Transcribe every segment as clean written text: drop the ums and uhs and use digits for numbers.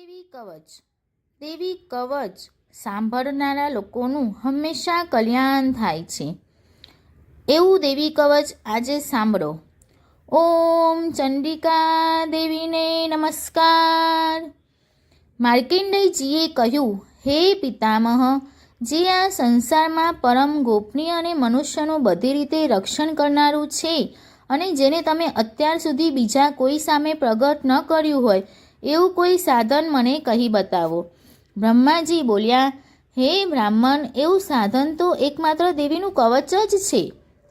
દેવી કવચ. દેવી કવચ સાંભળનારા લોકોનું હંમેશા કલ્યાણ થાય છે. એવું દેવી કવચ આજે સાંભળો. ઓમ ચંડિકા દેવીને નમસ્કાર. માર્કંડેયજીએ કહ્યું, હે પિતામહ, જે આ સંસારમાં પરમ ગોપનીય અને મનુષ્યનું બધી રીતે રક્ષણ કરનારું છે અને જેને તમે અત્યાર સુધી બીજા કોઈ સામે પ્રગટ ન કર્યું હોય એવું કોઈ સાધન મને કહી બતાવો. બ્રહ્માજી બોલ્યા, હે બ્રાહ્મણ, એવું સાધન તો એકમાત્ર દેવીનું કવચ જ છે,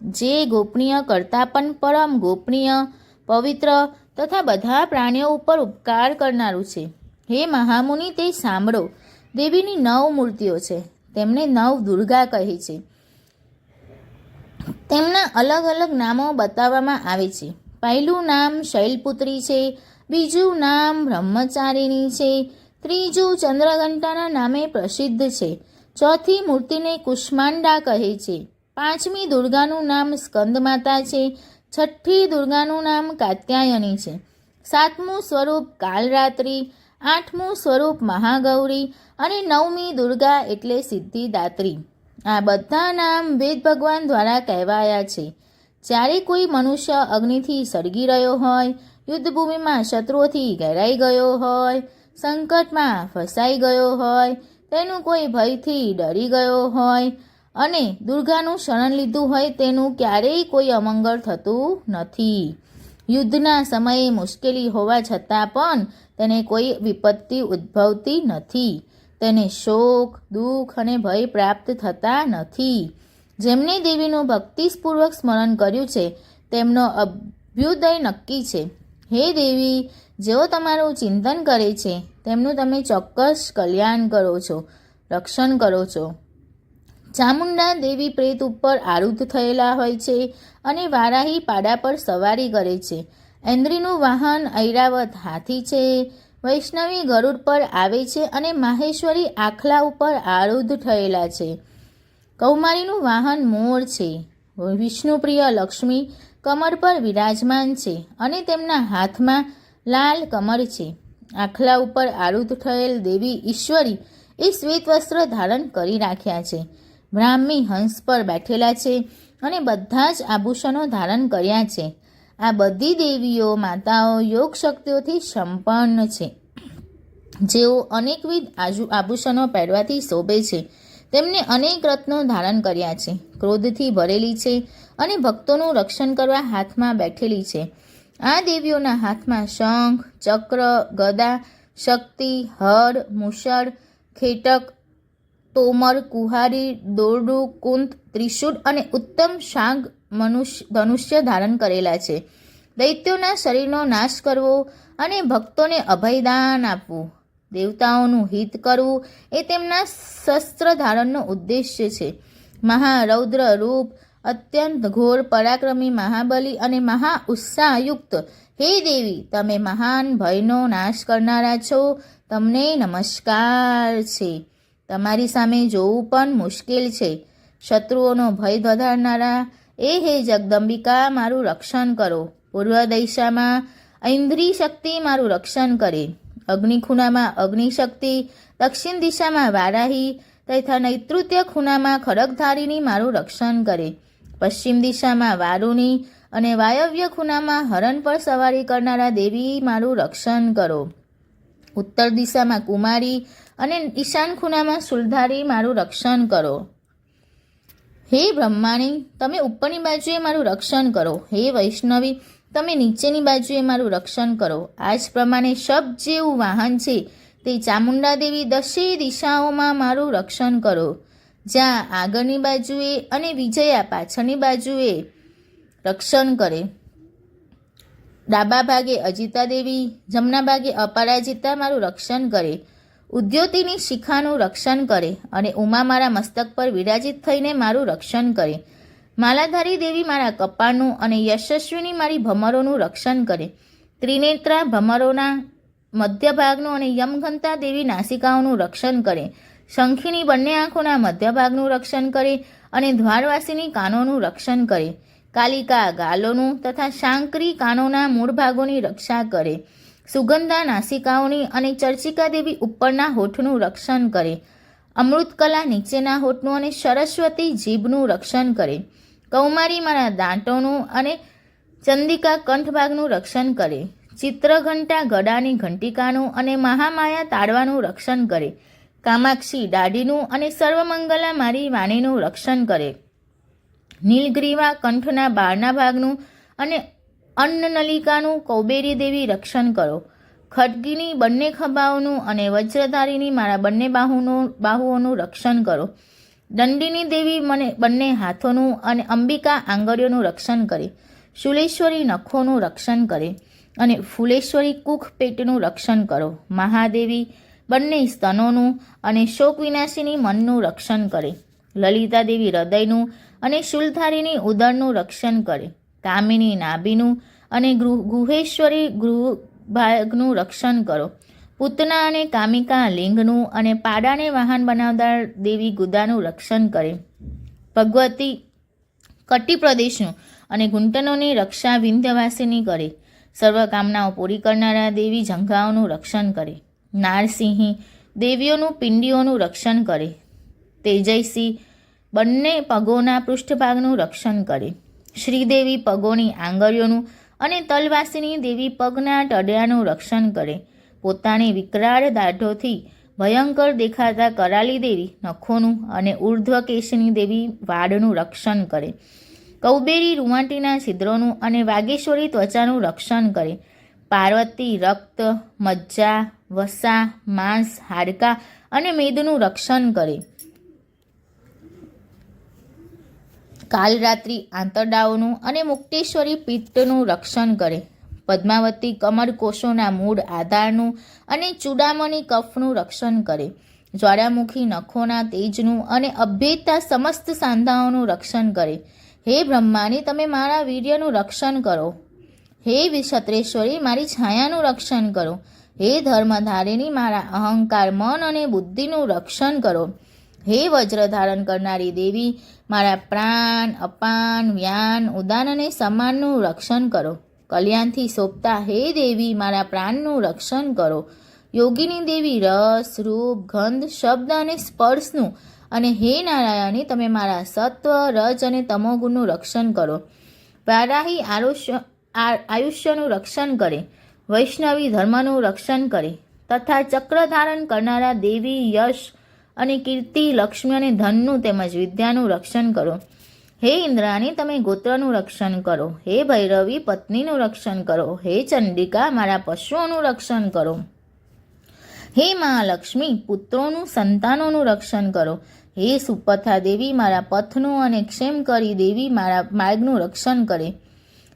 જે ગોપનીય કરતાં પણ પરમ ગોપનીય, પવિત્ર તથા બધા પ્રાણીઓ ઉપર ઉપકાર કરનારું છે. હે મહામુનિ, તે સાંભળો. દેવીની 9 મૂર્તિઓ છે. તેમને 9 દુર્ગા કહે છે. તેમના અલગ અલગ નામો બતાવવામાં આવે છે. પહેલું નામ શૈલપુત્રી છે, બીજું નામ બ્રહ્મચારિણી છે, ત્રીજું ચંદ્રઘંટાના નામે પ્રસિદ્ધ છે, ચોથી મૂર્તિને કુષ્માંડા કહે છે, પાંચમી દુર્ગાનું નામ સ્કંદમાતા છે, છઠ્ઠી દુર્ગાનું નામ કાત્યાયની છે, સાતમું સ્વરૂપ કાલરાત્રિ, આઠમું સ્વરૂપ મહાગૌરી અને નવમી દુર્ગા એટલે સિદ્ધિદાત્રી. આ બધા નામ વેદ ભગવાન દ્વારા કહેવાયા છે. જ્યારે કોઈ મનુષ્ય અગ્નિથી સળગી રહ્યો હોય, યુદ્ધભૂમિમાં શત્રુઓથી ઘેરાઈ ગયો હોય, સંકટમાં ફસાઈ ગયો હોય, તેનું કોઈ ભયથી ડરી ગયો હોય અને દુર્ગાનું શરણ લીધું હોય, તેનું ક્યારેય કોઈ અમંગળ થતું નથી. યુદ્ધના સમયે મુશ્કેલી હોવા છતાં પણ તેને કોઈ વિપત્તિ ઉદ્ભવતી નથી. તેને શોક, દુઃખ અને ભય પ્રાપ્ત થતા નથી. જેમને દેવીનું ભક્તિપૂર્વક સ્મરણ કર્યું છે તેમનો અભ્યુદય નક્કી છે. હે દેવી, જેઓ તમારું ચિંતન કરે છે તેમનું તમે ચોક્કસ કલ્યાણ કરો છો, રક્ષણ કરો છો. ચામુંડા દેવી પ્રેત ઉપર આરૂઢ થયેલા હોય છે અને વારાહી પાડા પર સવારી કરે છે. ઐન્દ્રીનું વાહન ઐરાવત હાથી છે, વૈષ્ણવી ગરુડ પર આવે છે અને માહેશ્વરી આખલા ઉપર આરૂઢ થયેલા છે. કૌમારીનું વાહન મોર છે. વિષ્ણુપ્રિય લક્ષ્મી કમર પર વિરાજમાન છે અને તેમના હાથમાં લાલ કમર છે. આખલા ઉપર આરૂઢ થયેલ દેવી ઈશ્વરી એ શ્વેત વસ્ત્ર ધારણ કરી રાખ્યા છે. બ્રાહ્મી હંસ પર બેઠેલા છે અને બધા જ આભૂષણો ધારણ કર્યા છે. આ બધી દેવીઓ માતાઓ યોગ શક્તિઓથી સંપન્ન છે, જેઓ અનેકવિધ આભૂષણો પહેરવાથી શોભે છે. તેમને અનેક રત્નો ધારણ કર્યા છે, ક્રોધથી ભરેલી છે અને ભક્તોનું રક્ષણ કરવા હાથમાં બેઠેલી છે. આ દેવીઓના હાથમાં શંખ, ચક્ર, ગદા, શક્તિ, હળ, મુસળ, ખેટક, તોમર, કુહારી, દોરડું, કુંત, ત્રિશૂળ અને ઉત્તમ શાંગ ધનુષ્ય ધારણ કરેલા છે. દૈત્યોના શરીરનો નાશ કરવો અને ભક્તોને અભયદાન આપવું, દેવતાઓનું હિત કરવું એ તેમના શસ્ત્ર ધારણનો ઉદ્દેશ્ય છે. મહારૌદ્ર રૂપ, અત્યંત ઘોર પરાક્રમી મહાબલી અને મહા ઉત્સાહયુક્ત હે દેવી, તમે મહાન ભયનો નાશ કરનારા છો. તમને નમસ્કાર છે. તમારી સામે જોવું પણ મુશ્કેલ છે. શત્રુઓનો ભય વધારનારા એ હે જગદંબિકા, મારું રક્ષણ કરો. પૂર્વ દિશામાં ઐન્દ્રી શક્તિ મારું રક્ષણ કરે, અગ્નિખૂણામાં અગ્નિશક્તિ, દક્ષિણ દિશામાં વારાહી તથા નૈઋત્ય ખૂણામાં ખડગધારીની મારું રક્ષણ કરે, પશ્ચિમ દિશામાં વારુણી અને વાયવ્ય ખૂણામાં હરણ પર સવારી કરનારા દેવી મારું રક્ષણ કરો, ઉત્તર દિશામાં કુમારી અને ઈશાન ખૂણામાં શૂલધારી મારું રક્ષણ કરો. હે બ્રહ્માણી, તમે ઉપરની બાજુએ મારું રક્ષણ કરો. હે વૈષ્ણવી, તમે નીચેની બાજુએ મારું રક્ષણ કરો. આ જ પ્રમાણે શબ્દ જેવું વાહન છે તે ચામુંડા દેવી 10 દિશાઓમાં મારું રક્ષણ કરો. જ્યાં આગળની બાજુએ અને વિજયા પાછળની બાજુએ રક્ષણ કરે. ડાબા ભાગે અજિતા દેવી, જમણા ભાગે અપરાજિતા મારું રક્ષણ કરે. ઉદ્યોતિની શિખાનું રક્ષણ કરે અને ઉમા મારા મસ્તક પર વિરાજિત થઈને મારું રક્ષણ કરે. માલાધારી દેવી મારા કપાળનું અને યશસ્વીની મારી ભમરોનું રક્ષણ કરે. ત્રિનેત્રા ભમરોના મધ્ય ભાગનું અને યમઘંટા દેવી નાસિકાઓનું રક્ષણ કરે. શંખીની બંને આંખોના મધ્ય ભાગનું રક્ષણ કરે અને દ્વારવાસીની કાનોનું રક્ષણ કરે. કાલિકા ગાલોનું તથા શાંકરી કાનોના મૂળ ભાગોની રક્ષા કરે. સુગંધા નાસિકાઓની અને ચર્ચિકા દેવી ઉપરના હોઠનું રક્ષણ કરે. અમૃતકલા નીચેના હોઠનું અને સરસ્વતી જીભનું રક્ષણ કરે. કૌમારી મારા દાંતોનું અને ચંદિકા કંઠભાગનું રક્ષણ કરે. ચિત્રઘંટા ગળાની ઘંટિકાનું અને મહામાયા તાળવાનું રક્ષણ કરે. કામાક્ષી દાઢીનું અને સર્વમંગલા મારી વાણીનું રક્ષણ કરે. નીલગ્રીવા કંઠના બહારના ભાગનું અને અન્નનલિકાનું કૌબેરી દેવી રક્ષણ કરો. ખડગીની બંને ખભાઓનું અને વજ્રધારીની મારા બંને બાહુઓનું રક્ષણ કરો. દંડીની દેવી મને બંને હાથોનું અને અંબિકા આંગળીઓનું રક્ષણ કરે. શૂલેશ્વરી નખોનું રક્ષણ કરે અને ફૂલેશ્વરી કુખ પેટનું રક્ષણ કરો. મહાદેવી બંને સ્તનોનું અને શોક વિનાશીની મનનું રક્ષણ કરે. લલિતા દેવી હૃદયનું અને શૂલધારીની ઉદરનું રક્ષણ કરે. કામિની નાભીનું અને ગુહેશ્વરી ગૃહભાગનું રક્ષણ કરો. પૂતના અને કામિકા લિંગનું અને પાડાને વાહન બનાવનાર દેવી ગુદાનું રક્ષણ કરે. ભગવતી કટી પ્રદેશનું અને ઘૂંટણોની રક્ષા વિંધ્યવાસિની કરે. સર્વકામનાઓ પૂરી કરનારા દેવી જંઘાઓનું રક્ષણ કરે. નારસિંહી દેવીઓનું પિંડીઓનું રક્ષણ કરે. તેજસ્વી બંને પગોના પૃષ્ઠભાગનું રક્ષણ કરે. શ્રીદેવી પગોની આંગળીઓનું અને તલવાસીની દેવી પગના તળિયાનું રક્ષણ કરે. પોતાની વિકરાળ દાઢોથી ભયંકર દેખાતા કરાલી દેવી નખોનું અને ઉર્ધ્વકેશની દેવી વાળનું રક્ષણ કરે. કૌબેરી રૂંવાટીના છિદ્રોનું અને વાગેશ્વરી ત્વચાનું રક્ષણ કરે. પાર્વતી રક્ત, મજ્જા, વસા, માંસ, હાડકાં અને મેદનું રક્ષણ કરે. કાલરાત્રિ આંતરડાઓનું અને મુક્તેશ્વરી પિત્તનું રક્ષણ કરે. પદ્માવતી કમરકોશોના મૂળ આધારનું અને ચૂડામણી કફનું રક્ષણ કરે. જ્વાળામુખી નખોના તેજનું અને અભેદતા સમસ્ત સાંધાઓનું રક્ષણ કરે. હે બ્રહ્માની તમે મારા વીર્યનું રક્ષણ કરો. હે વિક્ષત્રેશ્વરી મારી છાયાનું રક્ષણ કરો. હે ધર્મધારિણી મારા અહંકાર, મન અને બુદ્ધિનું રક્ષણ કરો. હે વજ્ર ધારણ કરનારી દેવી મારા પ્રાણ, અપાન, વ્યાન, ઉદાન અને સમાનનું રક્ષણ કરો. કલ્યાણથી શોભતા હે દેવી મારા પ્રાણનું રક્ષણ કરો. યોગીની દેવી રસ, રૂપ, ગંધ, શબ્દ અને સ્પર્શનું અને હે નારાયણી તમે મારા સત્વ, રજ અને તમોગુણનું રક્ષણ કરો. વારાહી આયુષ્યનું રક્ષણ કરે. વૈષ્ણવી ધર્મનું રક્ષણ કરે તથા ચક્ર ધારણ કરનારા દેવી યશ અને કીર્તિ, લક્ષ્મી અને ધનનું તેમજ વિદ્યાનું રક્ષણ કરો. હે ઇન્દ્રાણી તમે ગોત્રનું રક્ષણ કરો. હે ભૈરવી પત્નીનું રક્ષણ કરો. હે ચંડિકા મારા પશુઓનું રક્ષણ કરો. હે મહાલક્ષ્મી પુત્રોનું, સંતાનોનું રક્ષણ કરો. હે સુપથા દેવી મારા પથનું અને ક્ષેમકરી દેવી મારા માર્ગનું રક્ષણ કરે.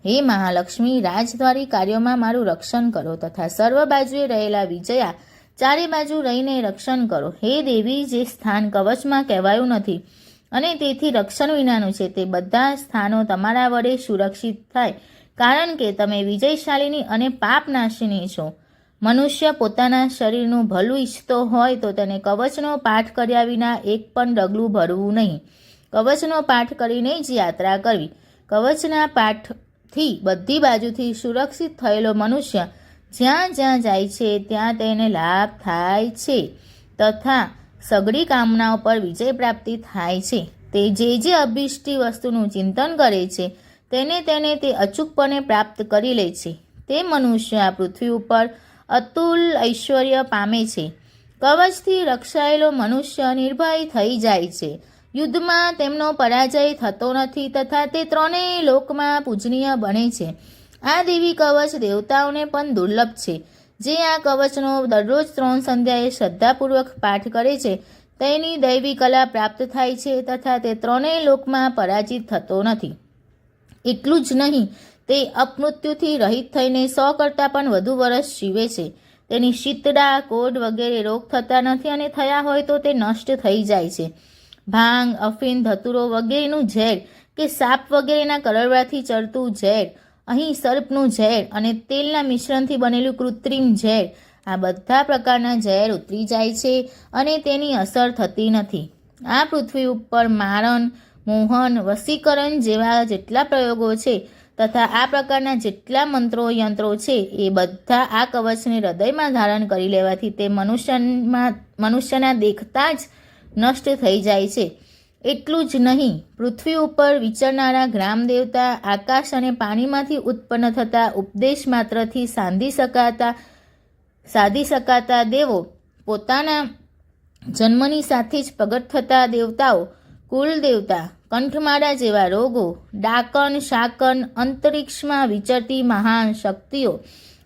હે મહાલક્ષ્મી રાજદ્વારી કાર્યોમાં મારું રક્ષણ કરો તથા સર્વ બાજુએ રહેલા વિજયા ચારે બાજુ રહીને રક્ષણ કરો. હે દેવી જે સ્થાન કવચમાં કહેવાયું નથી અને તેથી રક્ષણ વિનાનું છે તે બધા સ્થાનો તમારા વડે સુરક્ષિત થાય, કારણ કે તમે વિજયશાલિની અને પાપનાશિની છો. મનુષ્ય પોતાના શરીરનું ભલું ઈચ્છતો હોય તો તેને કવચનો પાઠ કર્યા વિના એક પણ ડગલું ભરવું નહીં. કવચનો પાઠ કરીને જ યાત્રા કરવી. કવચના પાઠથી બધી બાજુથી સુરક્ષિત થયેલો મનુષ્ય જ્યાં જ્યાં જાય છે ત્યાં તેને લાભ થાય છે તથા સઘળી કામનાઓ પર વિજય પ્રાપ્તિ થાય છે. તે જે અભિષ્ટી વસ્તુનું ચિંતન કરે છે તેને તે અચૂકપણે પ્રાપ્ત કરી લે છે. તે મનુષ્ય આ પૃથ્વી ઉપર અતુલ ઐશ્વર્ય પામે છે. કવચથી રક્ષાયેલો મનુષ્ય નિર્ભય થઈ જાય છે. યુદ્ધમાં તેમનો પરાજય થતો નથી તથા તે ત્રણેય લોકમાં પૂજનીય બને છે. આ દેવી કવચ દેવતાઓને પણ દુર્લભ છે. જે આ કવચનો દરરોજ 3 સંધ્યાએ શ્રદ્ધાપૂર્વક પાઠ કરે છે તેની દૈવી કલા પ્રાપ્ત થાય છે તથા તે ત્રણેય લોકમાં પરાજિત થતો નથી. એટલું જ નહીં, તે અપમૃત્યુથી રહિત થઈને 100 કરતાં પણ વધુ વર્ષ જીવે છે. તેની શીતળા, કોઢ વગેરે રોગ થતા નથી અને થયા હોય તો તે નષ્ટ થઈ જાય છે. ભાંગ, અફીણ, ધતુરો વગેરેનું ઝેર કે સાપ વગેરેના કરડવાથી ચડતું ઝેર, અહીં સર્પનું ઝેર અને તેલના મિશ્રણથી બનેલું કૃત્રિમ ઝેર, આ બધા પ્રકારના ઝેર ઉતરી જાય છે અને તેની અસર થતી નથી. આ પૃથ્વી ઉપર મારણ, મોહન, વશીકરણ જેવા જેટલા પ્રયોગો છે તથા આ પ્રકારના જેટલા મંત્રો યંત્રો છે એ બધા આ કવચને હૃદયમાં ધારણ કરી લેવાથી તે મનુષ્યના દેખતા જ નષ્ટ થઈ જાય છે. એટલું જ નહીં, પૃથ્વી ઉપર વિચરનારા ગ્રામ દેવતા, આકાશ અને પાણીમાંથી ઉત્પન્ન થતા ઉપદેશ માત્રથી સાધી શકાતા દેવો, પોતાના જન્મની સાથે જ પ્રગટ થતા દેવતાઓ, કુલ દેવતા, કંઠમાળા જેવા રોગો, ડાકણ શાકન, અંતરિક્ષમાં વિચરતી મહાન શક્તિઓ,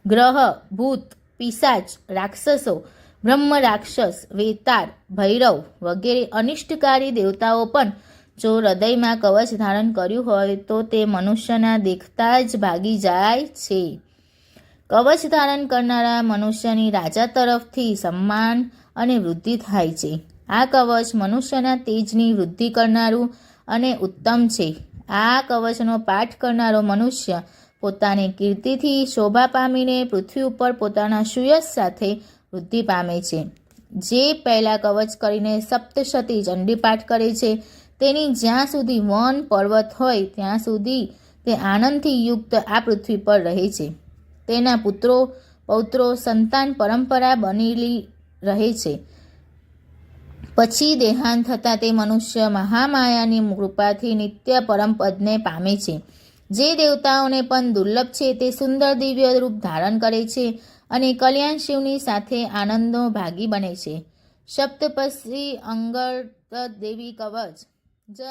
ગ્રહ, ભૂત, પિશાચ, રાક્ષસો, બ્રહ્મ રાક્ષસ, વેતાળ, ભૈરવ વગેરે અનિષ્ટકારી દેવતાઓ પણ જો હૃદયમાં કવચ ધારણ કર્યું હોય તો તે મનુષ્યના દેખતા જ ભાગી જાય છે. કવચ ધારણ કરનારા મનુષ્યની રાજા તરફથી સન્માન અને વૃદ્ધિ થાય છે. આ કવચ મનુષ્યના તેજની વૃદ્ધિ કરનારું અને ઉત્તમ છે. આ કવચનો પાઠ કરનારો મનુષ્ય પોતાની કીર્તિથી શોભા પામીને પૃથ્વી ઉપર પોતાના સુયશ સાથે વૃદ્ધિ પામે છે. જે પહેલાં કવચ કરીને સપ્તશતી ચંડી પાઠ કરે છે તેની જ્યાં સુધી વન પર્વત હોય ત્યાં સુધી તે આનંદથી યુક્ત આ પૃથ્વી પર રહે છે. તેના પુત્રો પૌત્રો સંતાન પરંપરા બનેલી રહે છે. પછી દેહાંત થતાં તે મનુષ્ય મહામાયાની કૃપાથી નિત્ય પરમપદને પામે છે. જે દેવતાઓને પણ દુર્લભ છે તે સુંદર દિવ્ય રૂપ ધારણ કરે છે અને કલ્યાણ શિવની સાથે આનંદનો ભાગી બને છે. સપ્તપદી અંગદ દેવી કવચ. જય